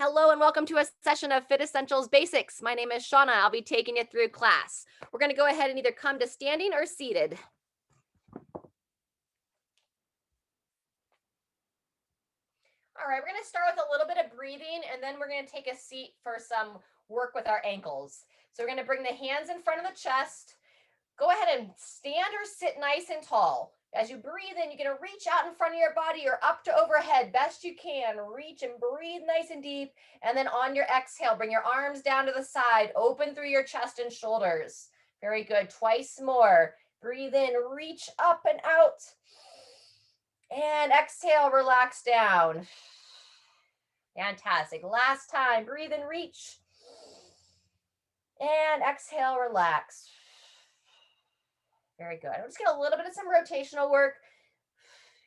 Hello and welcome to a session of FitEssentials Basics. My name is Shauna. I'll be taking you through class. We're going to go ahead and either come to standing or seated. All right, we're going to start with a little bit of breathing and then we're going to take a seat for some work with our ankles. So we're going to bring the hands in front of the chest. Go ahead and stand or sit nice and tall. As you breathe in, you're going to reach out in front of your body or up to overhead best you can. Reach and breathe nice and deep. And then on your exhale, bring your arms down to the side. Open through your chest and shoulders. Very good. Twice more. Breathe in, reach up and out. And exhale, relax down. Fantastic. Last time. Breathe and reach. And exhale, relax. Very good. I'm just get a little bit of some rotational work.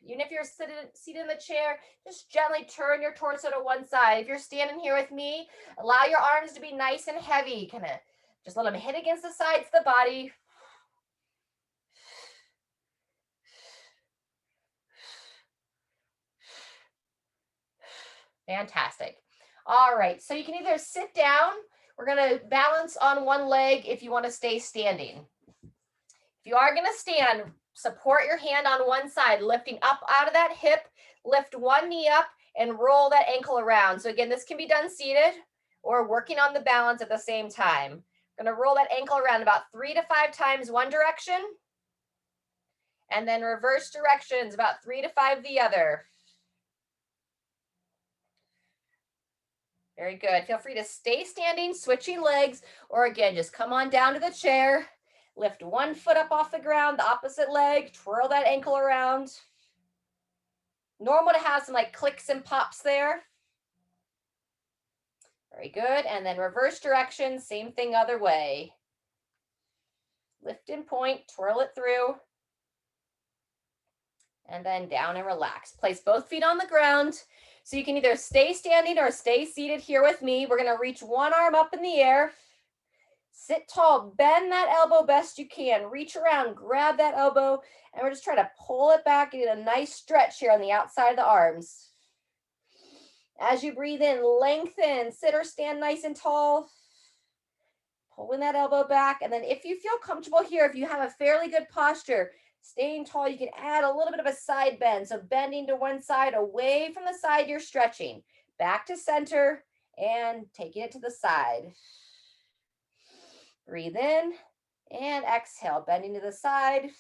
Even if you're seated in the chair, just gently turn your torso to one side. If you're standing here with me, allow your arms to be nice and heavy. Kind of just let them hit against the sides of the body. Fantastic. All right, so you can either sit down. We're going to balance on one leg if you want to stay standing. If you are going to stand, support your hand on one side, lifting up out of that hip, lift one knee up and roll that ankle around. So again, this can be done seated or working on the balance at the same time. I'm going to roll that ankle around about 3 to 5 times one direction and then reverse directions about 3 to 5 the other. Very good. Feel free to stay standing, switching legs, or again, just come on down to the chair. Lift one foot up off the ground, the opposite leg, twirl that ankle around. Normal to have some like clicks and pops there. Very good. And then reverse direction, same thing other way. Lift and point, twirl it through. And then down and relax. Place both feet on the ground. So you can either stay standing or stay seated here with me. We're going to reach one arm up in the air. Sit tall, bend that elbow best you can. Reach around, grab that elbow, and we're just trying to pull it back and get a nice stretch here on the outside of the arms. As you breathe in, lengthen, sit or stand nice and tall. Pulling that elbow back. And then if you feel comfortable here, if you have a fairly good posture, staying tall, you can add a little bit of a side bend. So bending to one side, away from the side you're stretching. Back to center and taking it to the side. Breathe in and exhale, bending to the side.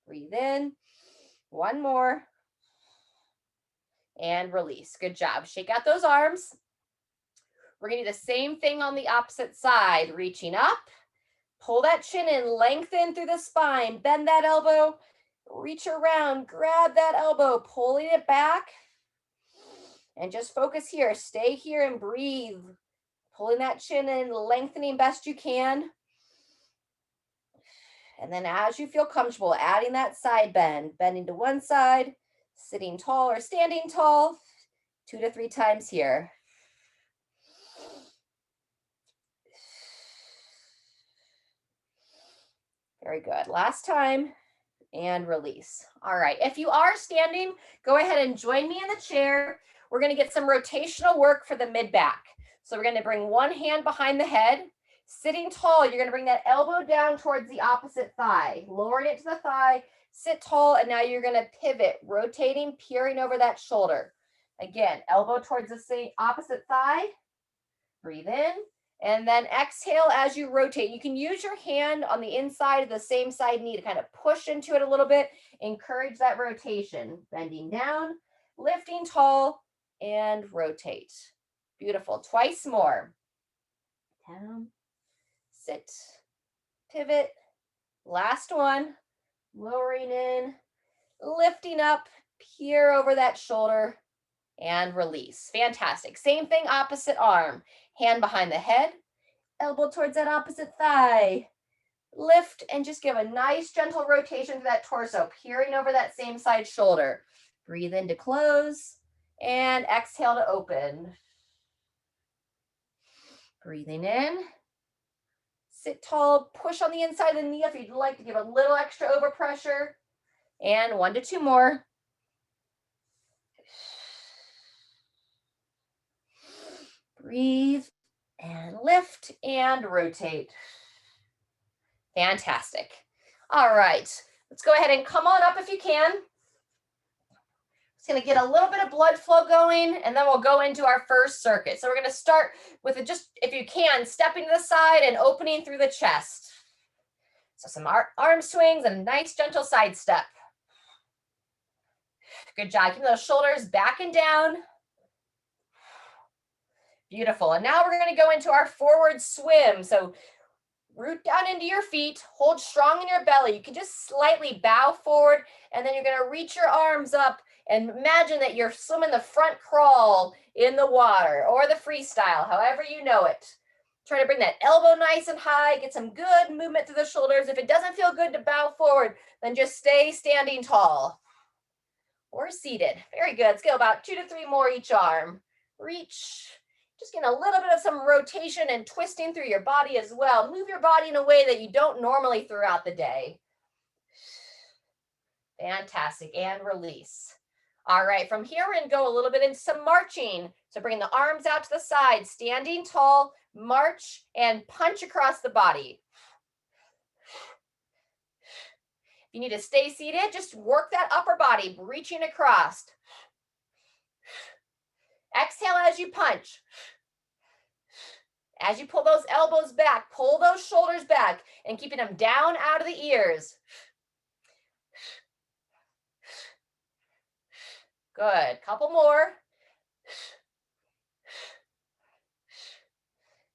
Breathe in. One more. And release. Good job. Shake out those arms. We're going to do the same thing on the opposite side. Reaching up. Pull that chin in, lengthen through the spine, bend that elbow, reach around, grab that elbow, pulling it back. And just focus here. Stay here and breathe. Pulling that chin in, lengthening best you can. And then as you feel comfortable, adding that side bend, bending to one side, sitting tall or standing tall, 2 to 3 times here. Very good. Last time and release. All right. If you are standing, go ahead and join me in the chair. We're going to get some rotational work for the mid back. So we're going to bring one hand behind the head. Sitting tall, you're going to bring that elbow down towards the opposite thigh, lowering it to the thigh. Sit tall, and now you're going to pivot, rotating, peering over that shoulder. Again, elbow towards the same opposite thigh. Breathe in. And then exhale as you rotate. You can use your hand on the inside of the same side knee to kind of push into it a little bit. Encourage that rotation. Bending down, lifting tall, and rotate. Beautiful. Twice more. Down, sit, pivot. Last one. Lowering in, lifting up, peer over that shoulder, and release. Fantastic. Same thing, opposite arm. Hand behind the head, elbow towards that opposite thigh. Lift and just give a nice gentle rotation to that torso, peering over that same side shoulder. Breathe in to close and exhale to open. Breathing in. Sit tall, push on the inside of the knee if you'd like to give a little extra overpressure. And 1 to 2 more. Breathe and lift and rotate. Fantastic. All right, let's go ahead and come on up if you can. It's going to get a little bit of blood flow going, and then we'll go into our first circuit. So we're going to start with just, if you can, stepping to the side and opening through the chest. So some arm swings and a nice gentle side step. Good job. Keep those shoulders back and down. Beautiful. And now we're going to go into our forward swim. So root down into your feet, hold strong in your belly. You can just slightly bow forward, and then you're going to reach your arms up and imagine that you're swimming the front crawl in the water or the freestyle, however you know it. Try to bring that elbow nice and high, get some good movement through the shoulders. If it doesn't feel good to bow forward, then just stay standing tall or seated. Very good. Let's go about 2 to 3 more each arm. Reach. Just getting a little bit of some rotation and twisting through your body as well. Move your body in a way that you don't normally throughout the day. Fantastic. And release. All right, from here we're going to go a little bit into some marching. So bring the arms out to the side, standing tall, march, and punch across the body. If you need to stay seated, just work that upper body, reaching across. Exhale as you punch. As you pull those elbows back, pull those shoulders back and keeping them down out of the ears. Good. Couple more.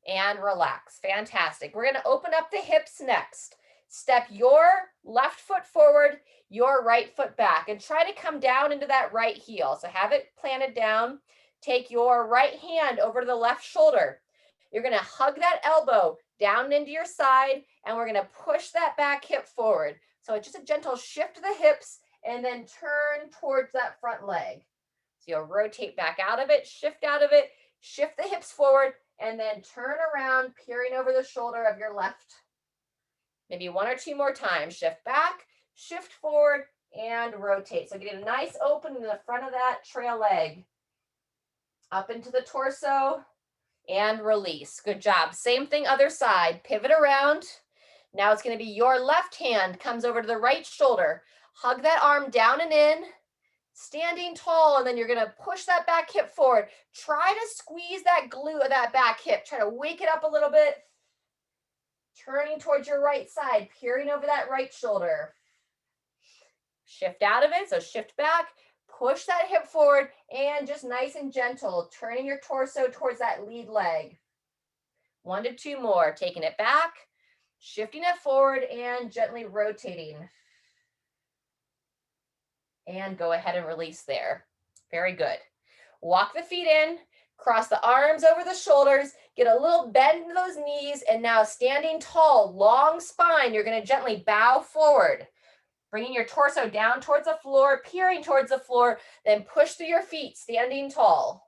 And relax. Fantastic. We're going to open up the hips next. Step your left foot forward, your right foot back, and try to come down into that right heel. So have it planted down. Take your right hand over to the left shoulder. You're going to hug that elbow down into your side, and we're going to push that back hip forward. So it's just a gentle shift to the hips and then turn towards that front leg. So you'll rotate back out of it, shift the hips forward, and then turn around, peering over the shoulder of your left. Maybe 1 or 2 more times. Shift back, shift forward, and rotate. So get a nice open in the front of that trail leg. Up into the torso. And release. Good job. Same thing, other side. Pivot around. Now it's going to be your left hand comes over to the right shoulder. Hug that arm down and in. Standing tall, and then you're going to push that back hip forward. Try to squeeze that glute of that back hip. Try to wake it up a little bit. Turning towards your right side, peering over that right shoulder. Shift out of it. So shift back. Push that hip forward and just nice and gentle, turning your torso towards that lead leg. 1 to 2 more, taking it back, shifting it forward and gently rotating. And go ahead and release there. Very good. Walk the feet in, cross the arms over the shoulders, get a little bend in those knees, and now standing tall, long spine, you're going to gently bow forward. Bringing your torso down towards the floor, peering towards the floor, then push through your feet, standing tall.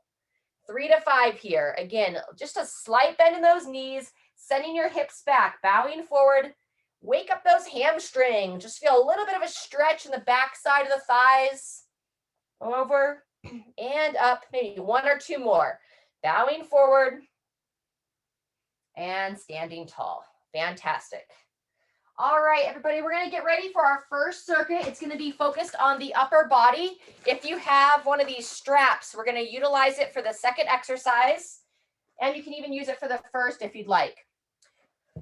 3 to 5 here. Again, just a slight bend in those knees, sending your hips back, bowing forward. Wake up those hamstrings. Just feel a little bit of a stretch in the back side of the thighs. Over and up, maybe 1 or 2 more. Bowing forward and standing tall. Fantastic. All right, everybody, we're going to get ready for our first circuit. It's going to be focused on the upper body. If you have one of these straps, we're going to utilize it for the second exercise, and you can even use it for the first if you'd like.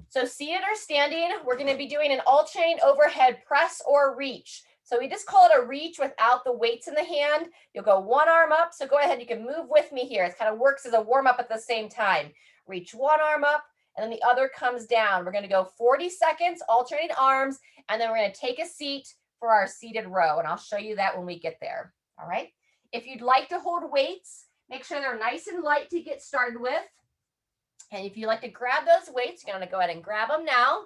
So seated or standing, we're going to be doing an alternating overhead press or reach. So we just call it a reach without the weights in the hand. You'll go one arm up, so go ahead, you can move with me here. It kind of works as a warm-up at the same time. Reach one arm up, and then the other comes down. We're going to go 40 seconds, alternating arms, and then we're going to take a seat for our seated row, and I'll show you that when we get there. All right. If you'd like to hold weights, make sure they're nice and light to get started with. And if you'd like to grab those weights, you're going to go ahead and grab them now.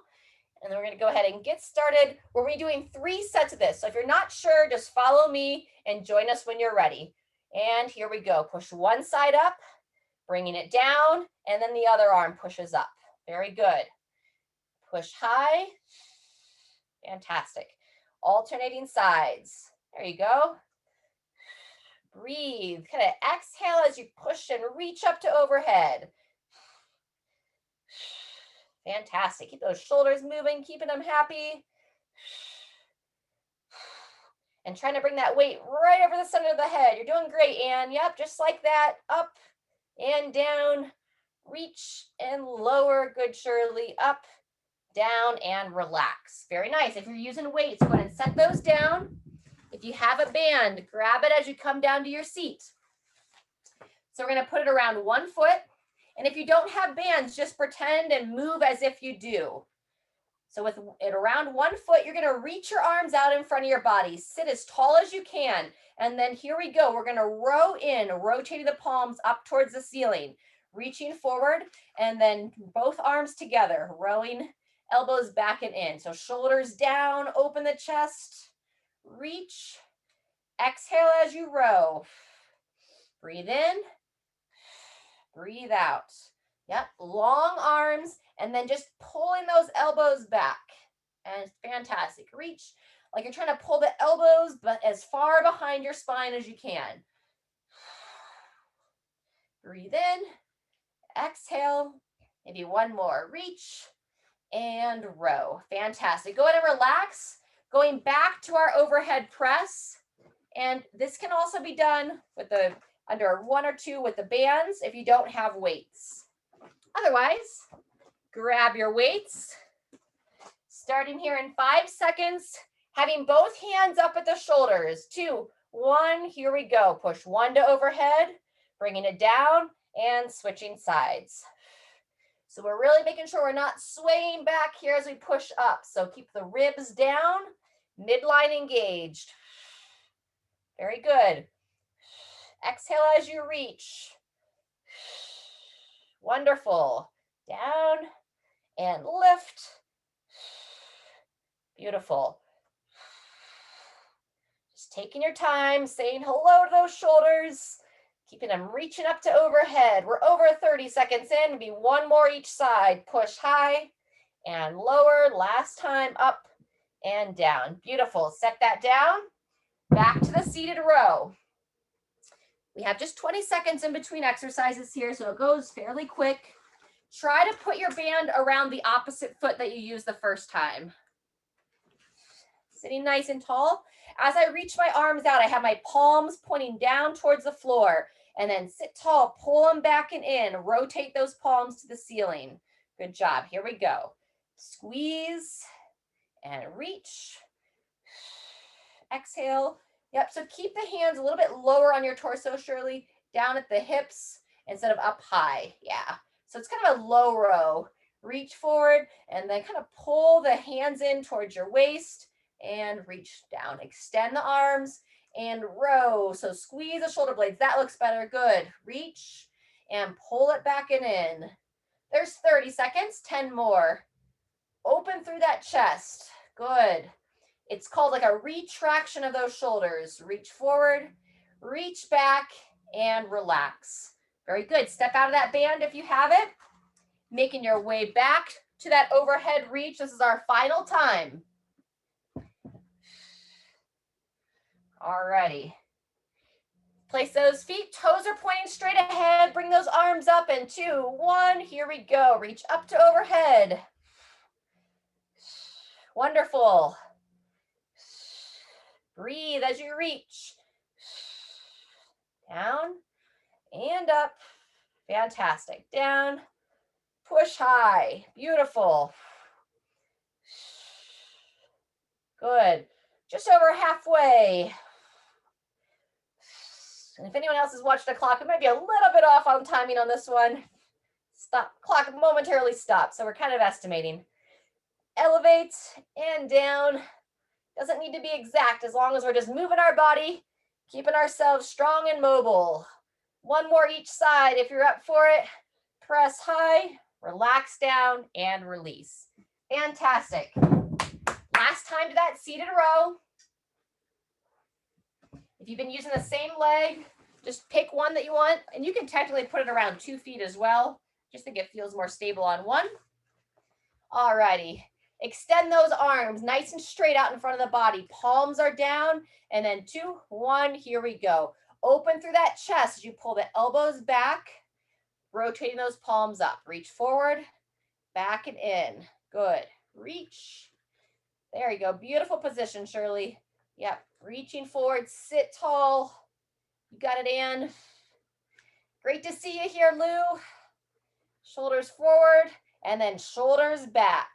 And then we're going to go ahead and get started. We're going to be doing 3 sets of this. So if you're not sure, just follow me and join us when you're ready. And here we go. Push one side up, bringing it down, and then the other arm pushes up. Very good. Push high. Fantastic. Alternating sides. There you go. Breathe. Kind of exhale as you push and reach up to overhead. Fantastic. Keep those shoulders moving, keeping them happy. And trying to bring that weight right over the center of the head. You're doing great, Anne. Yep, just like that. Up and down. Reach and lower. Good, Shirley. Up, down, and relax. Very nice. If you're using weights, go ahead and set those down. If you have a band, grab it as you come down to your seat. So we're going to put it around 1 foot. And if you don't have bands, just pretend and move as if you do. So with it around 1 foot, you're going to reach your arms out in front of your body. Sit as tall as you can. And then here we go. We're going to row in, rotating the palms up towards the ceiling, reaching forward, and then both arms together, rowing elbows back and in. So shoulders down, open the chest, reach, exhale as you row. Breathe in, breathe out. Yep, long arms, and then just pulling those elbows back. And it's fantastic. Reach like you're trying to pull the elbows, but as far behind your spine as you can. Breathe in, exhale, maybe one more. Reach and row. Fantastic. Go ahead and relax. Going back to our overhead press. And this can also be done with the under 1 or 2 with the bands if you don't have weights. Otherwise, grab your weights. Starting here in 5 seconds, having both hands up at the shoulders. 2, 1, here we go. Push 1 to overhead, bringing it down and switching sides. So we're really making sure we're not swaying back here as we push up. So keep the ribs down, midline engaged. Very good. Exhale as you reach. Wonderful. Down and lift. Beautiful. Just taking your time, saying hello to those shoulders, keeping them reaching up to overhead. We're over 30 seconds in. Maybe 1 more each side. Push high and lower. Last time, up and down. Beautiful. Set that down. Back to the seated row. We have just 20 seconds in between exercises here, so it goes fairly quick. Try to put your band around the opposite foot that you used the first time. Sitting nice and tall. As I reach my arms out, I have my palms pointing down towards the floor, and then sit tall, pull them back and in, rotate those palms to the ceiling. Good job. Here we go. Squeeze and reach. Exhale. Yep, so keep the hands a little bit lower on your torso, Shirley, down at the hips instead of up high. Yeah, so it's kind of a low row. Reach forward and then kind of pull the hands in towards your waist and reach down. Extend the arms and row. So squeeze the shoulder blades. That looks better. Good. Reach and pull it back and in. There's 30 seconds, 10 more. Open through that chest. Good. It's called like a retraction of those shoulders. Reach forward, reach back, and relax. Very good. Step out of that band if you have it. Making your way back to that overhead reach. This is our final time. All righty. Place those feet, toes are pointing straight ahead. Bring those arms up in 2, 1. Here we go. Reach up to overhead. Wonderful. Breathe as you reach. Down and up. Fantastic. Down. Push high. Beautiful. Good. Just over halfway. And if anyone else has watched the clock, it might be a little bit off on timing on this one. Stop. Clock momentarily stopped, so we're kind of estimating. Elevate and down. Doesn't need to be exact as long as we're just moving our body, keeping ourselves strong and mobile. 1 more each side if you're up for it. Press high, relax down, and release. Fantastic. Last time to that seated row. If you've been using the same leg, just pick one that you want, and you can technically put it around 2 feet as well. Just think it feels more stable on one. All righty. Extend those arms nice and straight out in front of the body. Palms are down, and then 2, 1, here we go. Open through that chest as you pull the elbows back, rotating those palms up. Reach forward, back and in. Good. Reach. There you go. Beautiful position, Shirley. Yep. Reaching forward, sit tall. You got it, Ann. Great to see you here, Lou. Shoulders forward and then shoulders back.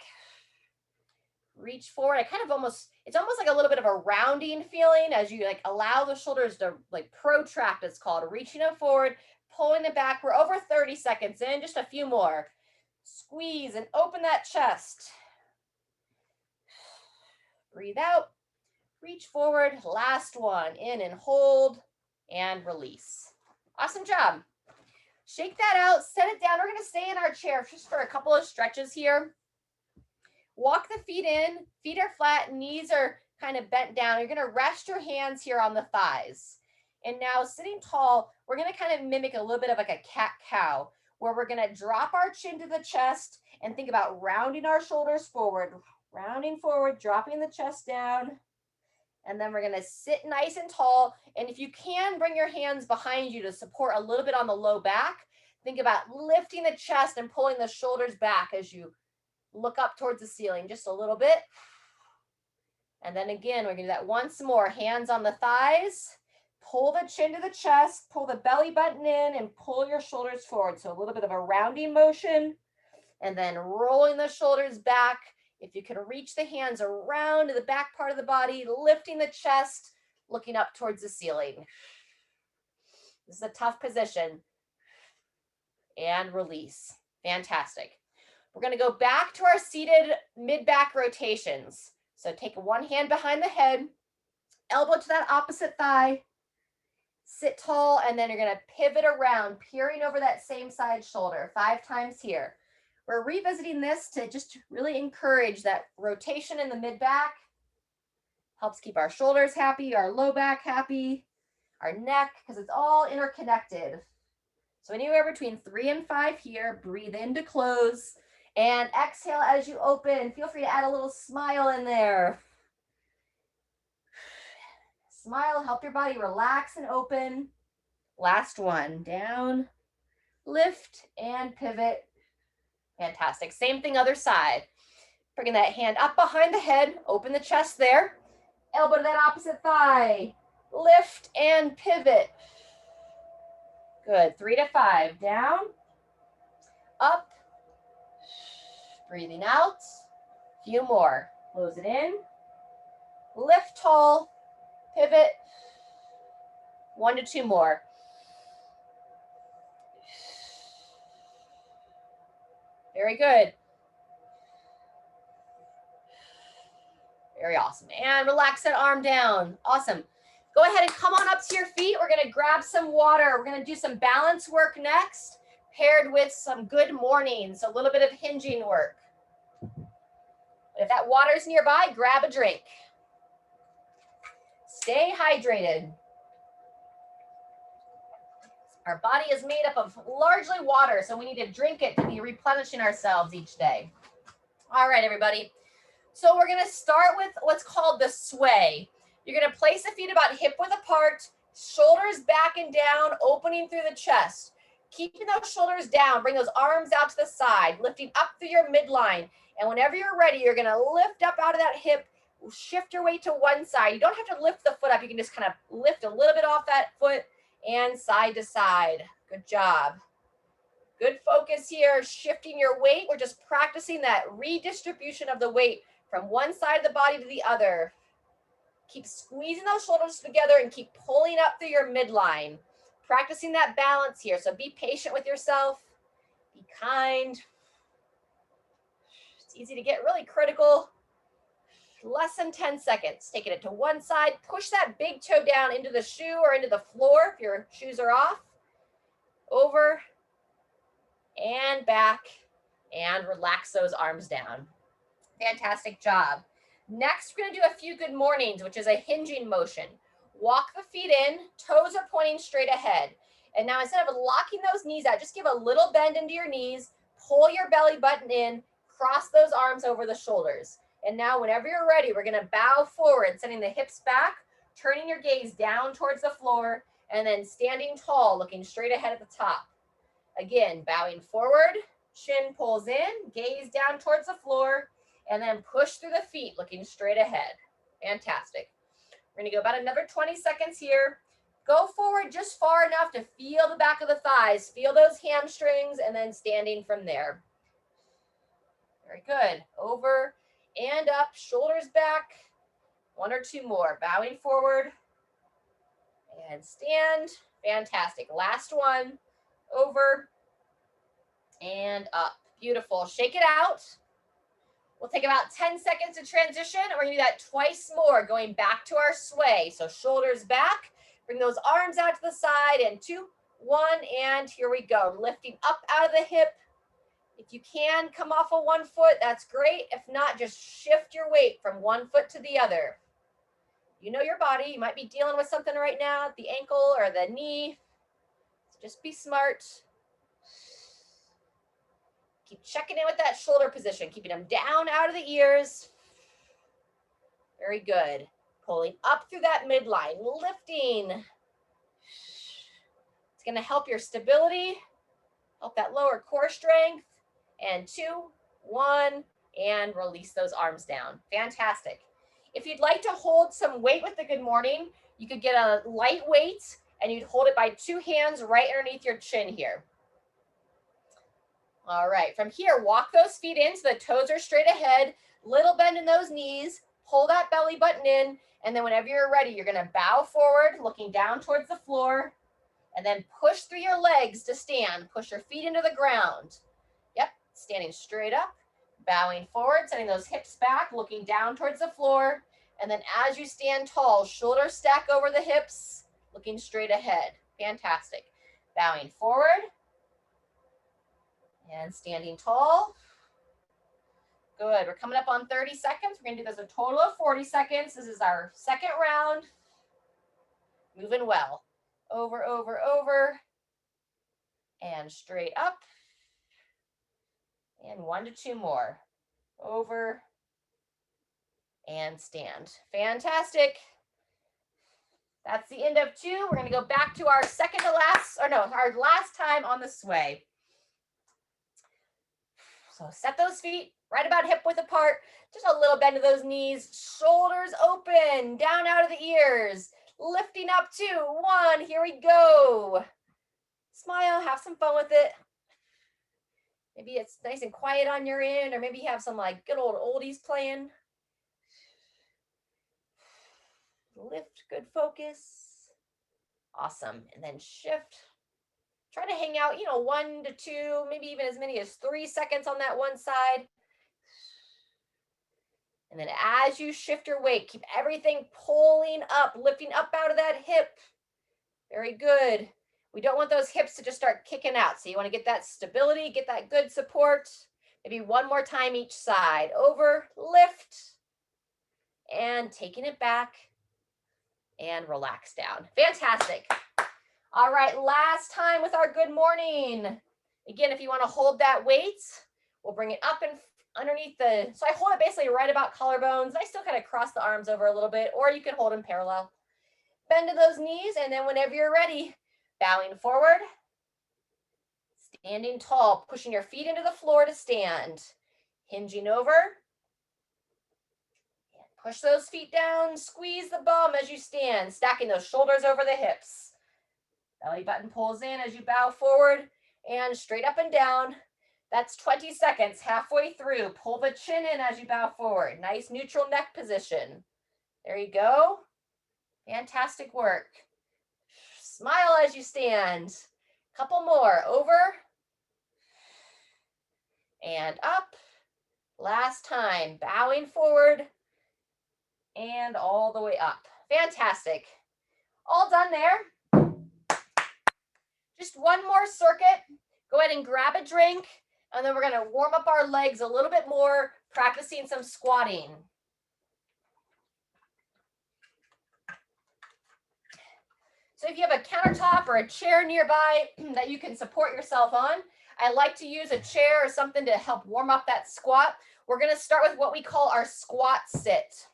Reach forward. It's almost like a little bit of a rounding feeling as you like allow the shoulders to like protract, it's called. Reaching them forward, pulling it back. We're over 30 seconds in, just a few more. Squeeze and open that chest. Breathe out, reach forward. Last one, in and hold and release. Awesome job. Shake that out, set it down. We're going to stay in our chair just for a couple of stretches here. Walk the feet in, feet are flat, knees are kind of bent down. You're going to rest your hands here on the thighs. And now sitting tall, we're going to kind of mimic a little bit of like a cat-cow, where we're going to drop our chin to the chest and think about rounding our shoulders forward, rounding forward, dropping the chest down. And then we're going to sit nice and tall. And if you can, bring your hands behind you to support a little bit on the low back. Think about lifting the chest and pulling the shoulders back as you look up towards the ceiling just a little bit. And then again, we're going to do that once more. Hands on the thighs. Pull the chin to the chest. Pull the belly button in and pull your shoulders forward. So a little bit of a rounding motion. And then rolling the shoulders back. If you can reach the hands around to the back part of the body, lifting the chest, looking up towards the ceiling. This is a tough position. And release. Fantastic. We're going to go back to our seated mid-back rotations. So take one hand behind the head, elbow to that opposite thigh, sit tall, and then you're going to pivot around, peering over that same side shoulder 5 times here. We're revisiting this to just really encourage that rotation in the mid-back. Helps keep our shoulders happy, our low back happy, our neck, because it's all interconnected. So anywhere between 3 and 5 here. Breathe in to close. And exhale as you open. Feel free to add a little smile in there. Smile, help your body relax and open. Last one. Down, lift, and pivot. Fantastic. Same thing, other side. Bringing that hand up behind the head. Open the chest there. Elbow to that opposite thigh. Lift and pivot. Good. 3 to 5. Down, up, breathing out. Few more. Close it in. Lift tall, pivot. 1 to 2 more. Very good. Very awesome. And relax that arm down. Awesome. Go ahead and come on up to your feet. We're going to grab some water. We're going to do some balance work next, paired with some good mornings, a little bit of hinging work. If that water's nearby, grab a drink. Stay hydrated. Our body is made up of largely water, so we need to drink it to be replenishing ourselves each day. All right, everybody. So we're going to start with what's called the sway. You're going to place the feet about hip width apart, shoulders back and down, opening through the chest. Keeping those shoulders down, bring those arms out to the side, lifting up through your midline. And whenever you're ready, you're going to lift up out of that hip, shift your weight to one side. You don't have to lift the foot up. You can just kind of lift a little bit off that foot and side to side. Good job. Good focus here, shifting your weight. We're just practicing that redistribution of the weight from one side of the body to the other. Keep squeezing those shoulders together and keep pulling up through your midline. Practicing that balance here. So be patient with yourself. Be kind. It's easy to get really critical. Less than 10 seconds. Taking it to one side. Push that big toe down into the shoe or into the floor if your shoes are off. Over and back. And relax those arms down. Fantastic job. Next, we're going to do a few good mornings, which is a hinging motion. Walk the feet in, toes are pointing straight ahead. And now instead of locking those knees out, just give a little bend into your knees, pull your belly button in, cross those arms over the shoulders. And now whenever you're ready, we're going to bow forward, sending the hips back, turning your gaze down towards the floor, and then standing tall, looking straight ahead at the top. Again, bowing forward, chin pulls in, gaze down towards the floor, and then push through the feet, looking straight ahead. Fantastic. We're gonna go about another 20 seconds here. Go forward just far enough to feel the back of the thighs, feel those hamstrings, and then standing from there. Very good. Over and up, shoulders back. One or two more. Bowing forward and stand. Fantastic. Last one. Over and up. Beautiful. Shake it out. We'll take about 10 seconds to transition, and we're going to do that twice more, going back to our sway. So shoulders back. Bring those arms out to the side. And 2, 1, and here we go. Lifting up out of the hip. If you can come off of one foot, that's great. If not, just shift your weight from one foot to the other. You know your body. You might be dealing with something right now, the ankle or the knee. So just be smart. Keep checking in with that shoulder position, keeping them down out of the ears. Very good. Pulling up through that midline, lifting. It's going to help your stability, help that lower core strength. And 2, 1, and release those arms down. Fantastic. If you'd like to hold some weight with the good morning, you could get a light weight and you'd hold it by 2 hands right underneath your chin here. All right, from here, walk those feet in so the toes are straight ahead, little bend in those knees, pull that belly button in, and then whenever you're ready, you're gonna bow forward, looking down towards the floor, and then push through your legs to stand. Push your feet into the ground. Yep, standing straight up, bowing forward, sending those hips back, looking down towards the floor, and then as you stand tall, shoulders stack over the hips, looking straight ahead. Fantastic. Bowing forward, and standing tall. Good. We're coming up on 30 seconds. We're going to do this a total of 40 seconds. This is our second round. Moving well. Over, over, over. And straight up. And 1 to 2 more. Over. And stand. Fantastic. That's the end of 2. We're going to go back to our second to last, or no, our last time on the sway. So set those feet right about hip width apart, just a little bend of those knees, shoulders open, down out of the ears, lifting up 2, 1, here we go. Smile, have some fun with it. Maybe it's nice and quiet on your end, or maybe you have some like good old oldies playing. Lift, good focus. Awesome, and then shift. Try to hang out, 1 to 2, maybe even as many as 3 seconds on that one side. And then as you shift your weight, keep everything pulling up, lifting up out of that hip. Very good. We don't want those hips to just start kicking out. So you want to get that stability, get that good support. Maybe one more time each side. Over, lift, and taking it back, and relax down. Fantastic. All right, last time with our good morning. Again, if you want to hold that weight, we'll bring it up and underneath so I hold it basically right about collarbones. I still kind of cross the arms over a little bit, or you can hold them parallel. Bend to those knees, and then whenever you're ready, bowing forward, standing tall, pushing your feet into the floor to stand, hinging over, and push those feet down, squeeze the bum as you stand, stacking those shoulders over the hips. Belly button pulls in as you bow forward and straight up and down. That's 20 seconds, halfway through. Pull the chin in as you bow forward. Nice neutral neck position. There you go. Fantastic work. Smile as you stand. Couple more. Over and up. Last time. Bowing forward and all the way up. Fantastic. All done there. Just one more circuit. Go ahead and grab a drink, and then we're going to warm up our legs a little bit more, practicing some squatting. So if you have a countertop or a chair nearby that you can support yourself on, I like to use a chair or something to help warm up that squat. We're going to start with what we call our squat sit.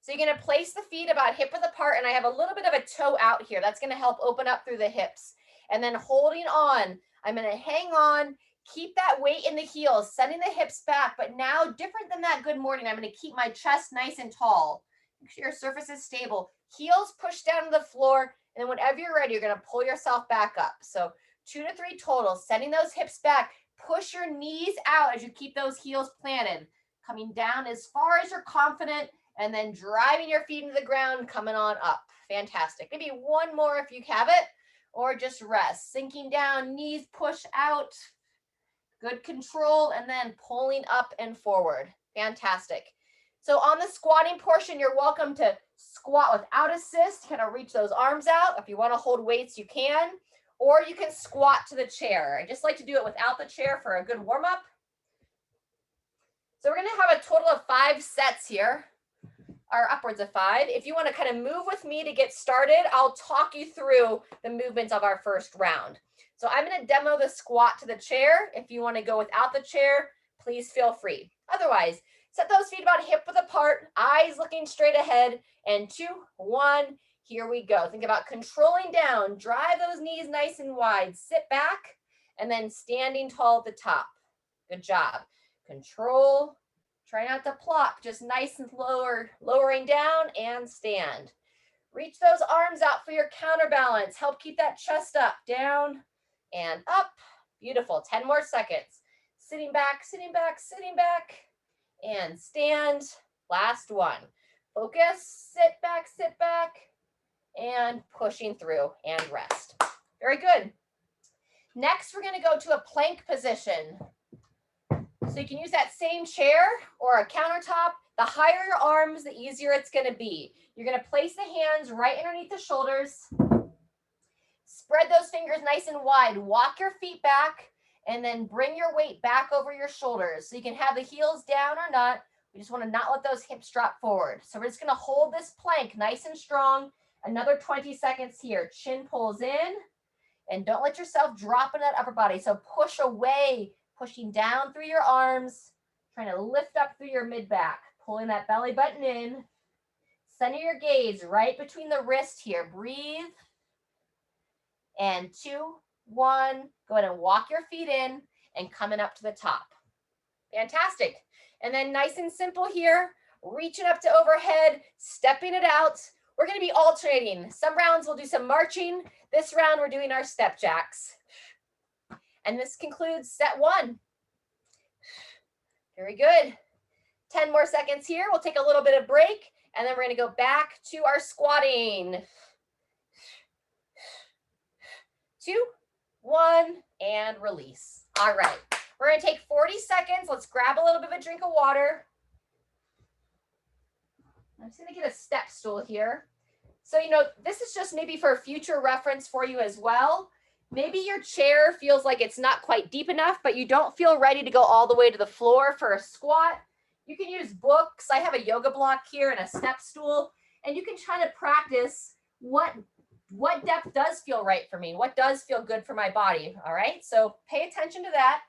So you're gonna place the feet about hip width apart, and I have a little bit of a toe out here. That's gonna help open up through the hips. And then holding on, I'm gonna hang on, keep that weight in the heels, sending the hips back, but now different than that good morning, I'm gonna keep my chest nice and tall. Make sure your surface is stable. Heels push down to the floor, and then whenever you're ready, you're gonna pull yourself back up. So 2 to 3 total, sending those hips back. Push your knees out as you keep those heels planted. Coming down as far as you're confident, and then driving your feet into the ground, coming on up. Fantastic. Maybe one more if you have it, or just rest. Sinking down, knees push out. Good control, and then pulling up and forward. Fantastic. So on the squatting portion, you're welcome to squat without assist, kind of reach those arms out. If you want to hold weights, you can, or you can squat to the chair. I just like to do it without the chair for a good warm up. So we're going to have a total of 5 sets here, or upwards of 5. If you want to kind of move with me to get started, I'll talk you through the movements of our first round. So I'm going to demo the squat to the chair. If you want to go without the chair, please feel free. Otherwise, set those feet about hip width apart, eyes looking straight ahead, and 2, 1, here we go. Think about controlling down, drive those knees nice and wide, sit back, and then standing tall at the top. Good job. Control, try not to plop, just nice and lowering down and stand. Reach those arms out for your counterbalance. Help keep that chest up, down and up. Beautiful. 10 more seconds. Sitting back, sitting back, sitting back, and stand. Last one. Focus, sit back, and pushing through and rest. Very good. Next, we're going to go to a plank position. So you can use that same chair or a countertop. The higher your arms, the easier it's going to be. You're going to place the hands right underneath the shoulders. Spread those fingers nice and wide. Walk your feet back, and then bring your weight back over your shoulders. So you can have the heels down or not. We just want to not let those hips drop forward. So we're just going to hold this plank nice and strong. Another 20 seconds here. Chin pulls in, and don't let yourself drop in that upper body. So push away, pushing down through your arms, trying to lift up through your mid-back, pulling that belly button in. Center your gaze right between the wrist here. Breathe. And 2, 1, go ahead and walk your feet in and coming up to the top. Fantastic. And then nice and simple here, reaching up to overhead, stepping it out. We're going to be alternating. Some rounds we'll do some marching. This round we're doing our step jacks. And this concludes set 1. Very good. 10 more seconds here. We'll take a little bit of break, and then we're going to go back to our squatting. 2, 1, and release. All right. We're going to take 40 seconds. Let's grab a little bit of a drink of water. I'm just going to get a step stool here. So, this is just maybe for future reference for you as well. Maybe your chair feels like it's not quite deep enough, but you don't feel ready to go all the way to the floor for a squat. You can use books. I have a yoga block here and a step stool, and you can try to practice what depth does feel right for me, what does feel good for my body. All right, so pay attention to that.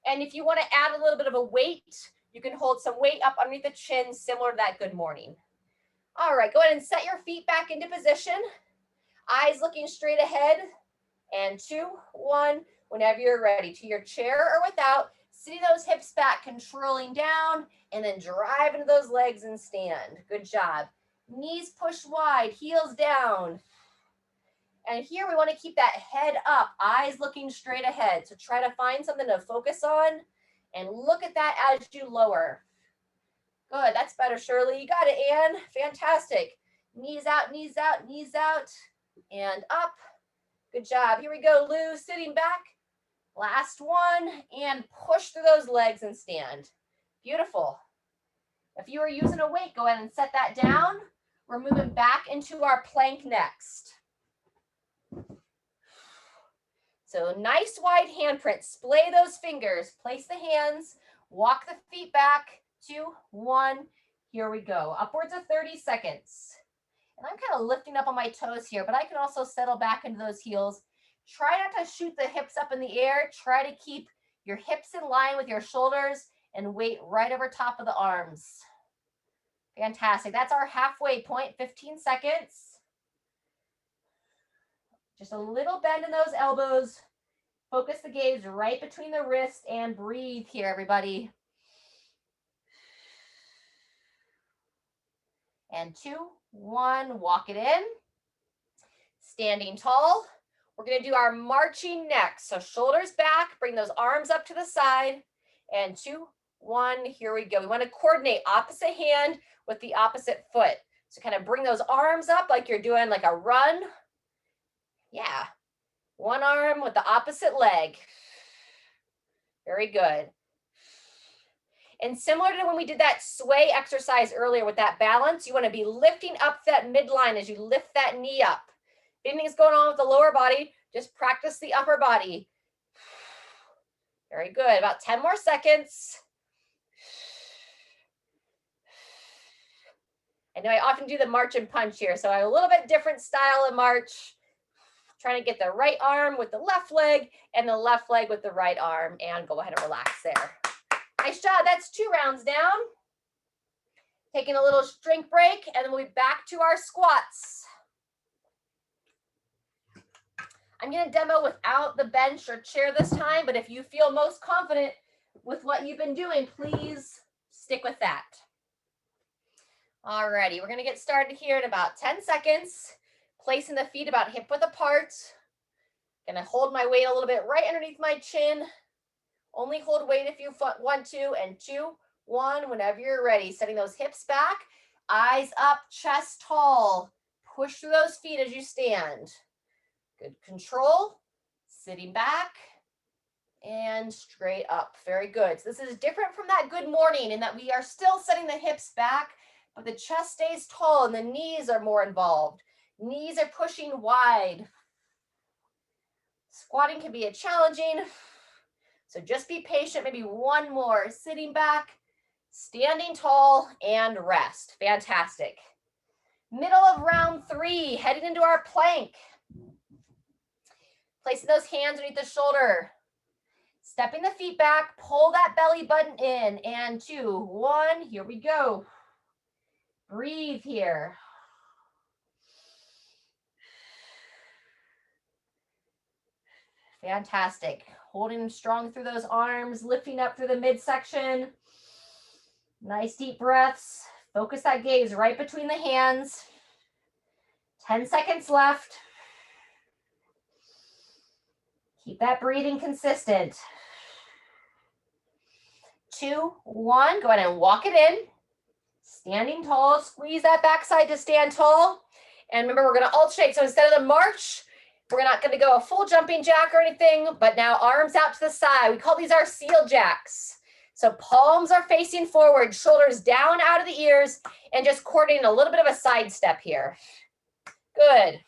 And if you want to add a little bit of a weight, you can hold some weight up underneath the chin, similar to that good morning. All right, go ahead and set your feet back into position. Eyes looking straight ahead. And 2, 1, whenever you're ready, to your chair or without, sitting those hips back, controlling down, and then drive into those legs and stand. Good job. Knees push wide, heels down. And here we want to keep that head up, eyes looking straight ahead. So try to find something to focus on and look at that as you lower. Good, that's better, Shirley. You got it, Ann. Fantastic. Knees out, knees out, knees out, and up. Good job. Here we go, Lou, sitting back. Last one, and push through those legs and stand. Beautiful. If you are using a weight, go ahead and set that down. We're moving back into our plank next. So nice wide handprint. Splay those fingers. Place the hands. Walk the feet back. 2, 1. Here we go. Upwards of 30 seconds. And I'm kind of lifting up on my toes here, but I can also settle back into those heels. Try not to shoot the hips up in the air. Try to keep your hips in line with your shoulders and weight right over top of the arms. Fantastic. That's our halfway point, 15 seconds. Just a little bend in those elbows. Focus the gaze right between the wrist and breathe here, everybody. And 2, 1, walk it in. Standing tall. We're going to do our marching next. So shoulders back, bring those arms up to the side. And 2, 1, here we go. We want to coordinate opposite hand with the opposite foot. So kind of bring those arms up like you're doing like a run. Yeah. One arm with the opposite leg. Very good. And similar to when we did that sway exercise earlier with that balance, you want to be lifting up that midline as you lift that knee up. If anything's going on with the lower body, just practice the upper body. Very good. About 10 more seconds. I know I often do the march and punch here, so I have a little bit different style of march. Trying to get the right arm with the left leg and the left leg with the right arm, and go ahead and relax there. Nice job. That's 2 rounds down. Taking a little drink break, and then we'll be back to our squats. I'm going to demo without the bench or chair this time, but if you feel most confident with what you've been doing, please stick with that. Alrighty, we're going to get started here in about 10 seconds. Placing the feet about hip width apart. Going to hold my weight a little bit right underneath my chin. Only hold weight if you want to. And 2, 1, whenever you're ready. Setting those hips back, eyes up, chest tall. Push through those feet as you stand. Good control. Sitting back and straight up. Very good. So this is different from that good morning in that we are still setting the hips back, but the chest stays tall and the knees are more involved. Knees are pushing wide. Squatting can be a challenging, so just be patient. Maybe one more. Sitting back, standing tall, and rest. Fantastic. Middle of round 3, heading into our plank. Placing those hands underneath the shoulder. Stepping the feet back, pull that belly button in. And 2, 1, here we go. Breathe here. Fantastic. Holding them strong through those arms, lifting up through the midsection. Nice deep breaths. Focus that gaze right between the hands. 10 seconds left. Keep that breathing consistent. 2, 1, go ahead and walk it in. Standing tall, squeeze that backside to stand tall. And remember, we're gonna alternate. So instead of the march, we're not gonna go a full jumping jack or anything, but now arms out to the side. We call these our seal jacks. So palms are facing forward, shoulders down out of the ears, and just coordinating a little bit of a side step here. Good.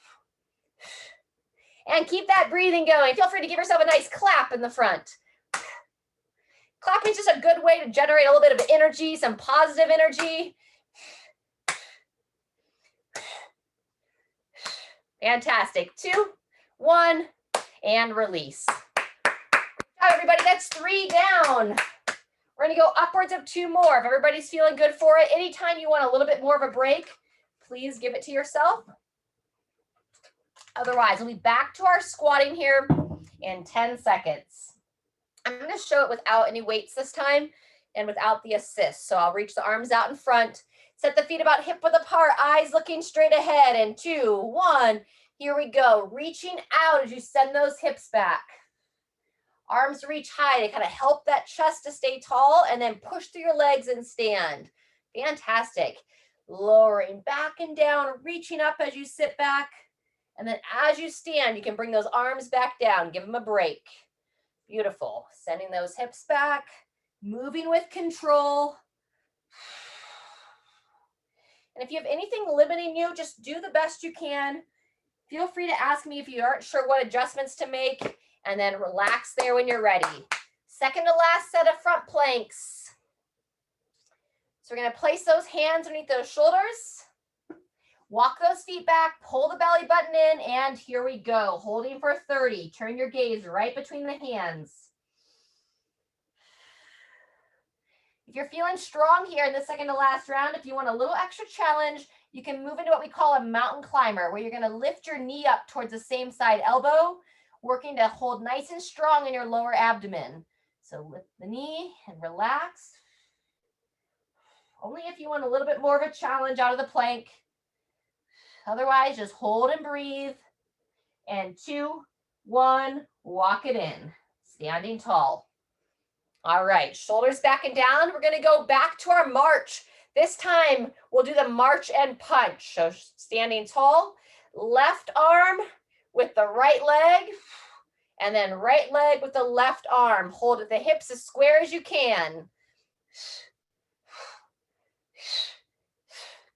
And keep that breathing going. Feel free to give yourself a nice clap in the front. Clapping is just a good way to generate a little bit of energy, some positive energy. Fantastic. 2, 1, and release. All right, everybody, that's 3 down. We're going to go upwards of 2 more. If everybody's feeling good for it, anytime you want a little bit more of a break, please give it to yourself. Otherwise, we'll be back to our squatting here in 10 seconds. I'm going to show it without any weights this time and without the assist. So I'll reach the arms out in front, set the feet about hip width apart, eyes looking straight ahead, and 2, 1, here we go. Reaching out as you send those hips back. Arms reach high to kind of help that chest to stay tall, and then push through your legs and stand. Fantastic. Lowering back and down, reaching up as you sit back. And then as you stand, you can bring those arms back down. Give them a break. Beautiful. Sending those hips back, moving with control. And if you have anything limiting you, just do the best you can. Feel free to ask me if you aren't sure what adjustments to make, and then relax there when you're ready. Second to last set of front planks. So we're going to place those hands underneath those shoulders. Walk those feet back, pull the belly button in, and here we go. Holding for 30. Turn your gaze right between the hands. If you're feeling strong here in the second to last round, if you want a little extra challenge, you can move into what we call a mountain climber, where you're going to lift your knee up towards the same side elbow, working to hold nice and strong in your lower abdomen. So lift the knee and relax. Only if you want a little bit more of a challenge out of the plank. Otherwise, just hold and breathe. And 2, 1, walk it in. Standing tall. All right, shoulders back and down. We're going to go back to our march. This time, we'll do the march and punch. So standing tall, left arm with the right leg, and then right leg with the left arm. Hold at the hips as square as you can.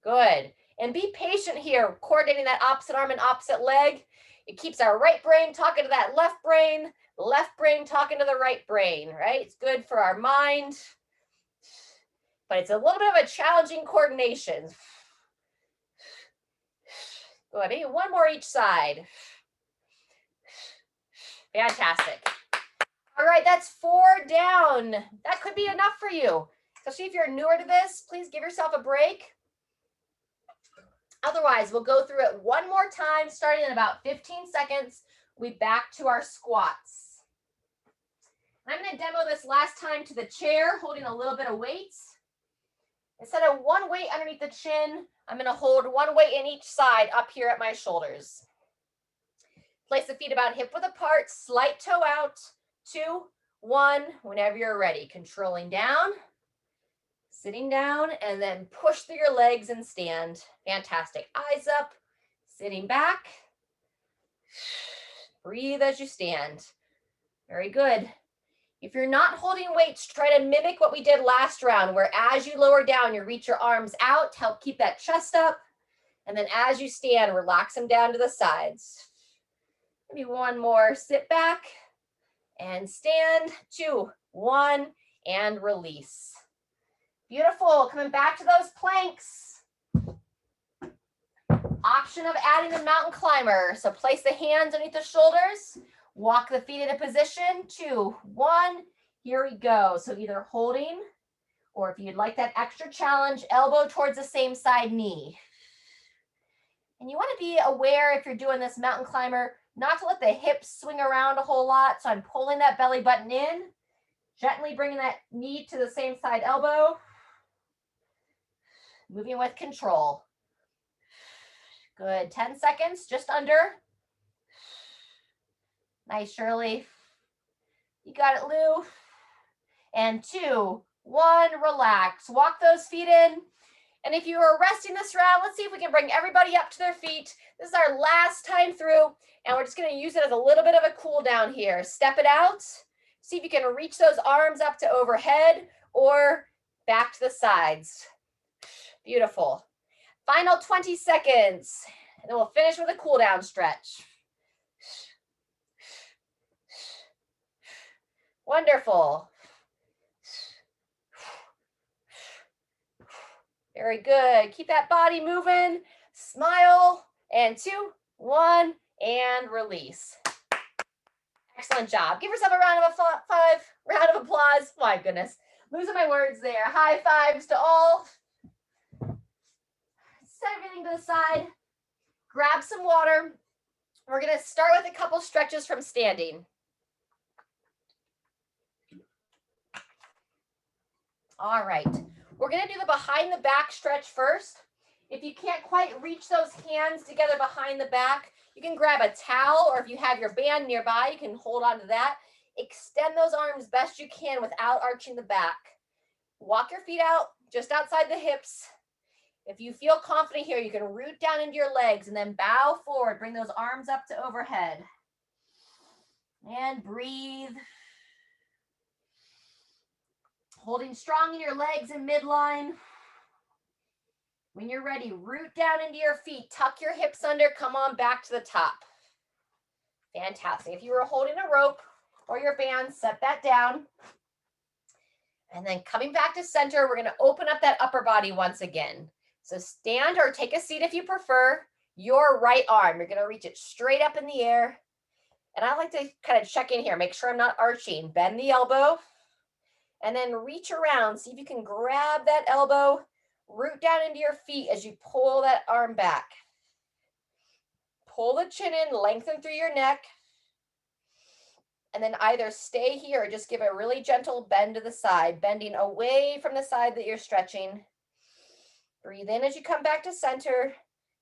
Good. And be patient here, coordinating that opposite arm and opposite leg. It keeps our right brain talking to that left brain talking to the right brain, right? It's good for our mind, but it's a little bit of a challenging coordination. Good. Maybe one more each side. Fantastic. All right, that's 4 down. That could be enough for you. Especially if you're newer to this, please give yourself a break. Otherwise, we'll go through it one more time, starting in about 15 seconds. We'll be back to our squats. I'm going to demo this last time to the chair, holding a little bit of weights. Instead of one weight underneath the chin, I'm going to hold one weight in each side up here at my shoulders. Place the feet about hip width apart, slight toe out. 2, 1, whenever you're ready. Controlling down, sitting down, and then push through your legs and stand. Fantastic. Eyes up, sitting back. Breathe as you stand. Very good. If you're not holding weights, try to mimic what we did last round, where as you lower down, you reach your arms out to help keep that chest up. And then as you stand, relax them down to the sides. Maybe one more. Sit back and stand. 2, 1, and release. Beautiful. Coming back to those planks. Option of adding the mountain climber. So place the hands underneath the shoulders. Walk the feet into position. 2, 1. Here we go. So either holding, or if you'd like that extra challenge, elbow towards the same side knee. And you want to be aware, if you're doing this mountain climber, not to let the hips swing around a whole lot. So I'm pulling that belly button in, gently bringing that knee to the same side elbow. Moving with control. Good. 10 seconds, just under. Nice, Shirley. You got it, Lou. And 2, 1, relax. Walk those feet in. And if you are resting this round, let's see if we can bring everybody up to their feet. This is our last time through, and we're just going to use it as a little bit of a cool down here. Step it out. See if you can reach those arms up to overhead or back to the sides. Beautiful. Final 20 seconds, and then we'll finish with a cool down stretch. Wonderful. Very good. Keep that body moving. Smile. And 2, 1, and release. Excellent job. Give yourself a round of applause. My goodness. Losing my words there. High fives to all. Set everything to the side. Grab some water. We're going to start with a couple stretches from standing. All right. We're going to do the behind the back stretch first. If you can't quite reach those hands together behind the back, you can grab a towel, or if you have your band nearby, you can hold on to that. Extend those arms best you can without arching the back. Walk your feet out just outside the hips. If you feel confident here, you can root down into your legs and then bow forward. Bring those arms up to overhead. And breathe. Holding strong in your legs in midline. When you're ready, root down into your feet. Tuck your hips under. Come on back to the top. Fantastic. If you were holding a rope or your band, set that down. And then coming back to center, we're going to open up that upper body once again. So stand or take a seat if you prefer. Your right arm, you're going to reach it straight up in the air. And I like to kind of check in here, make sure I'm not arching. Bend the elbow. And then reach around. See if you can grab that elbow, root down into your feet as you pull that arm back. Pull the chin in, lengthen through your neck. And then either stay here or just give a really gentle bend to the side, bending away from the side that you're stretching. Breathe in as you come back to center,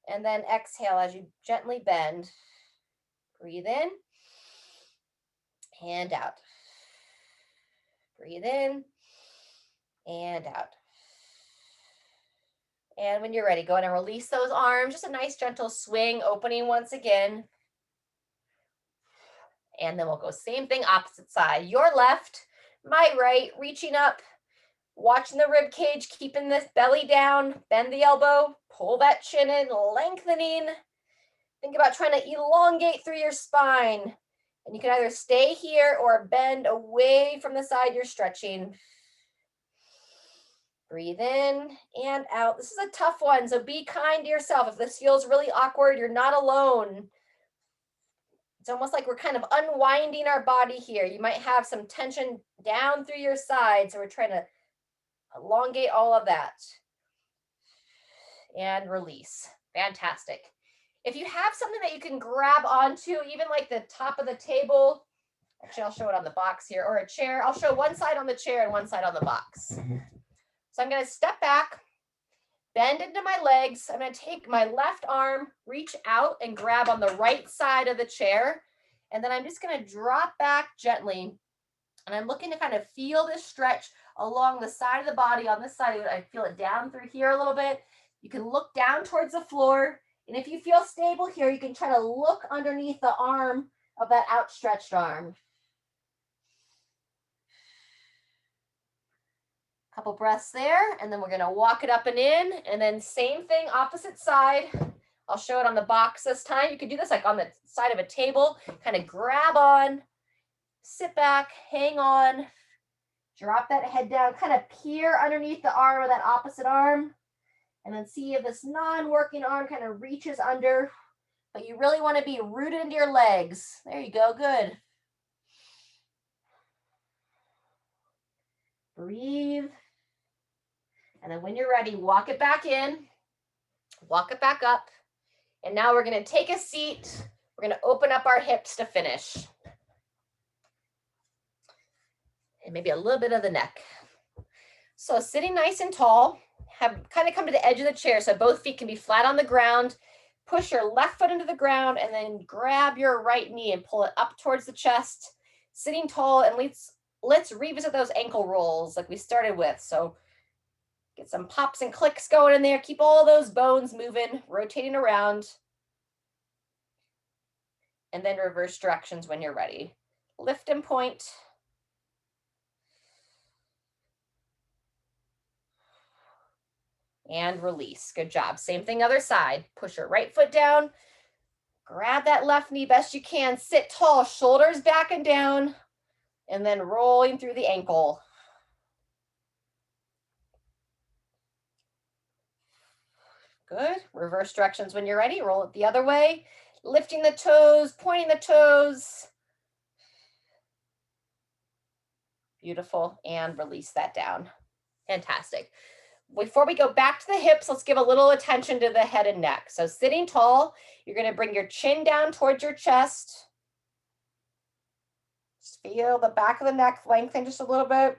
and then exhale as you gently bend. Breathe in and out. Breathe in and out. And when you're ready, go ahead and release those arms. Just a nice gentle swing, opening once again. And then we'll go same thing, opposite side. Your left, my right, reaching up, watching the rib cage, keeping this belly down, bend the elbow, pull that chin in, lengthening. Think about trying to elongate through your spine. And you can either stay here or bend away from the side you're stretching. Breathe in and out. This is a tough one, so be kind to yourself. If this feels really awkward, you're not alone. It's almost like we're kind of unwinding our body here. You might have some tension down through your sides, so we're trying to elongate all of that. And release. Fantastic. If you have something that you can grab onto, even like the top of the table, actually I'll show it on the box here, or a chair. I'll show one side on the chair and one side on the box. So I'm going to step back, bend into my legs. I'm going to take my left arm, reach out and grab on the right side of the chair. And then I'm just going to drop back gently. And I'm looking to kind of feel this stretch along the side of the body. On this side, I feel it down through here a little bit. You can look down towards the floor. And if you feel stable here, you can try to look underneath the arm of that outstretched arm. Couple breaths there, and then we're gonna walk it up and in, and then same thing, opposite side. I'll show it on the box this time. You can do this like on the side of a table, kind of grab on, sit back, hang on, drop that head down, kind of peer underneath the arm of that opposite arm, and then see if this non-working arm kind of reaches under, but you really wanna be rooted into your legs. There you go, good. Breathe. And then when you're ready, walk it back in, walk it back up. And now we're going to take a seat. We're going to open up our hips to finish. And maybe a little bit of the neck. So sitting nice and tall, have kind of come to the edge of the chair so both feet can be flat on the ground. Push your left foot into the ground and then grab your right knee and pull it up towards the chest. Sitting tall, and let's revisit those ankle rolls like we started with. So get some pops and clicks going in there. Keep all those bones moving, rotating around. And then reverse directions when you're ready. Lift and point. And release. Good job. Same thing, other side. Push your right foot down. Grab that left knee best you can. Sit tall, shoulders back and down. And then rolling through the ankle. Good. Reverse directions when you're ready. Roll it the other way. Lifting the toes, pointing the toes. Beautiful. And release that down. Fantastic. Before we go back to the hips, let's give a little attention to the head and neck. So sitting tall, you're going to bring your chin down towards your chest. Just feel the back of the neck lengthen just a little bit.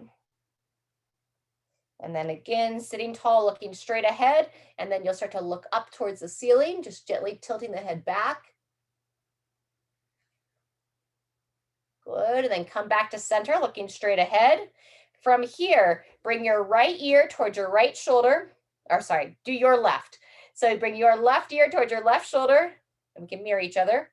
And then again, sitting tall, looking straight ahead, and then you'll start to look up towards the ceiling, just gently tilting the head back. Good, and then come back to center, looking straight ahead. From here, bring your right ear towards your right shoulder, or sorry, do your left. So bring your left ear towards your left shoulder, and we can mirror each other.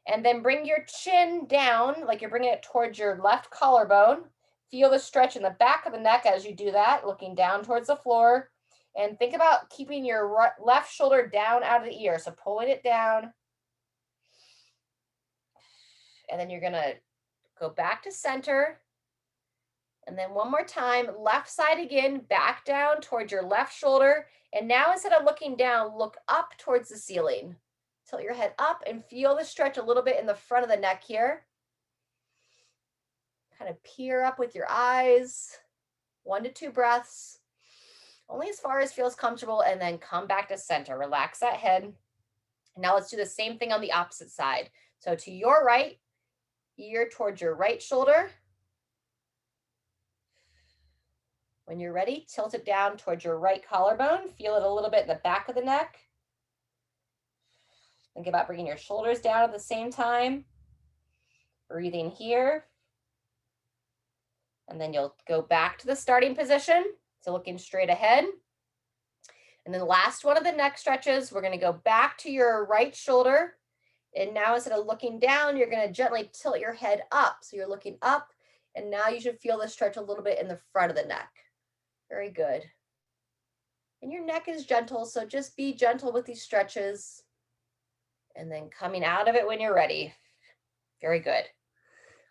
And then bring your chin down, like you're bringing it towards your left collarbone. Feel the stretch in the back of the neck as you do that, looking down towards the floor. And think about keeping your left shoulder down out of the ear. So pulling it down. And then you're going to go back to center. And then one more time, left side again, back down towards your left shoulder. And now instead of looking down, look up towards the ceiling. Tilt your head up and feel the stretch a little bit in the front of the neck here. Kind of peer up with your eyes, 1 to 2 breaths, only as far as feels comfortable, and then come back to center. Relax that head. Now let's do the same thing on the opposite side. So to your right, ear towards your right shoulder. When you're ready, tilt it down towards your right collarbone. Feel it a little bit in the back of the neck. Think about bringing your shoulders down at the same time. Breathing here. And then you'll go back to the starting position. So looking straight ahead. And then the last one of the neck stretches, we're going to go back to your right shoulder. And now instead of looking down, you're going to gently tilt your head up. So you're looking up. And now you should feel the stretch a little bit in the front of the neck. Very good. And your neck is gentle, so just be gentle with these stretches. And then coming out of it when you're ready. Very good.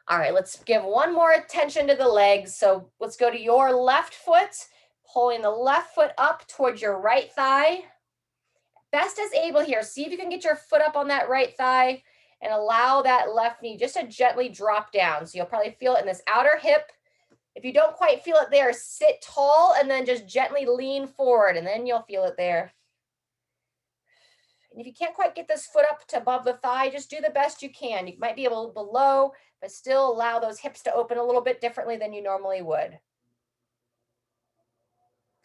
All right, let's give one more attention to the legs. So let's go to your left foot, pulling the left foot up towards your right thigh. Best as able here. See if you can get your foot up on that right thigh and allow that left knee just to gently drop down. So you'll probably feel it in this outer hip. If you don't quite feel it there, sit tall and then just gently lean forward, and then you'll feel it there. And if you can't quite get this foot up to above the thigh, just do the best you can. You might be able below, but still allow those hips to open a little bit differently than you normally would.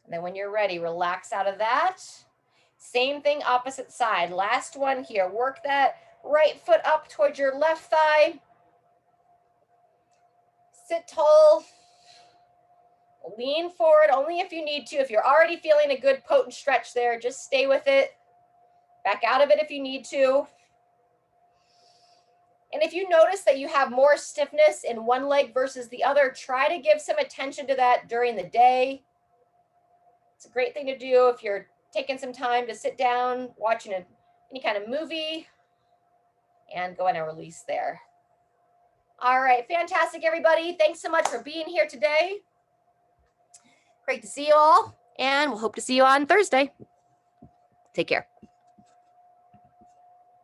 And then when you're ready, relax out of that. Same thing, opposite side. Last one here. Work that right foot up towards your left thigh. Sit tall. Lean forward only if you need to. If you're already feeling a good potent stretch there, just stay with it. Back out of it if you need to. And if you notice that you have more stiffness in one leg versus the other, try to give some attention to that during the day. It's a great thing to do if you're taking some time to sit down, watching any kind of movie, and go ahead and release there. All right, fantastic, everybody. Thanks so much for being here today. Great to see you all, and we'll hope to see you on Thursday. Take care.